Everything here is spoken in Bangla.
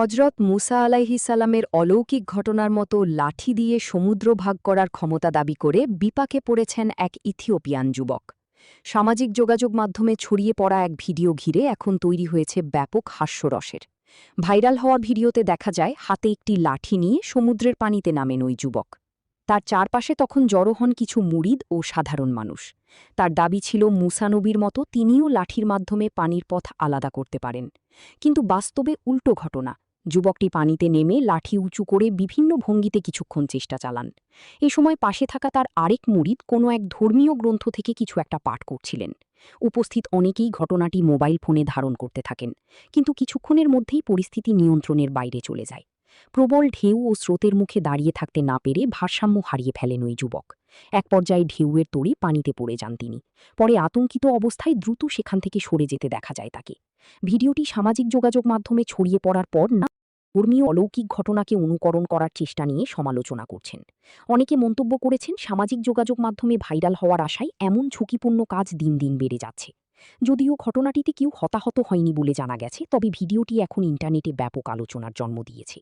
হজরত মুসা আলাইহিসালামের অলৌকিক ঘটনার মতো লাঠি দিয়ে সমুদ্র ভাগ করার ক্ষমতা দাবি করে বিপাকে পড়েছেন এক ইথিওপিয়ান যুবক। সামাজিক যোগাযোগ মাধ্যমে ছড়িয়ে পড়া এক ভিডিও ঘিরে এখন তৈরি হয়েছে ব্যাপক হাস্যরসের। ভাইরাল হওয়া ভিডিওতে দেখা যায় হাতে একটি লাঠি নিয়ে সমুদ্রের পানিতে নামেন ওই যুবক। তার চারপাশে তখন জড়ো হন কিছু মুরিদ ও সাধারণ মানুষ। তার দাবি ছিল মুসা নবীর মতো তিনিও লাঠির মাধ্যমে পানির পথ আলাদা করতে পারেন। কিন্তু বাস্তবে উল্টো ঘটনা। যুবকটি পানিতে নেমে লাঠি উঁচু করে বিভিন্ন ভঙ্গিতে কিছুক্ষণ চেষ্টা চালান। এ সময় পাশে থাকা তার আরেক মুরিদ কোনো এক ধর্মীয় গ্রন্থ থেকে কিছু একটা পাঠ করছিলেন। উপস্থিত অনেকেই ঘটনাটি মোবাইল ফোনে ধারণ করতে থাকেন, কিন্তু কিছুক্ষণের মধ্যেই পরিস্থিতি নিয়ন্ত্রণের বাইরে চলে যায়। প্রবল ঢেউ ও স্রোতের মুখে দাঁড়িয়ে থাকতে না পেরে ভারসাম্য হারিয়ে ফেলেন ওই যুবক। এক পর্যায়ে ঢেউয়ের তোড়ে পানিতে পড়ে যান তিনি। পরে আতঙ্কিত অবস্থায় দ্রুত সেখান থেকে সরে যেতে দেখা যায় তাকে। ভিডিওটি সামাজিক যোগাযোগ মাধ্যমে ছড়িয়ে পড়ার পর ধর্মীয় অলৌকিক ঘটনাকে অনুকরণ করার চেষ্টা নিয়ে সমালোচনা করছেন। অনেকে মন্তব্য করেছেন, সামাজিক যোগাযোগ মাধ্যমে ভাইরাল হওয়ার আশায় এমন ঝুঁকিপূর্ণ কাজ দিন দিন বেড়ে যাচ্ছে। যদিও ঘটনাটিতে কেউ হতাহত হয়নি বলে জানা গেছে, তবে ভিডিওটি এখন ইন্টারনেটে ব্যাপক আলোচনার জন্ম দিয়েছে।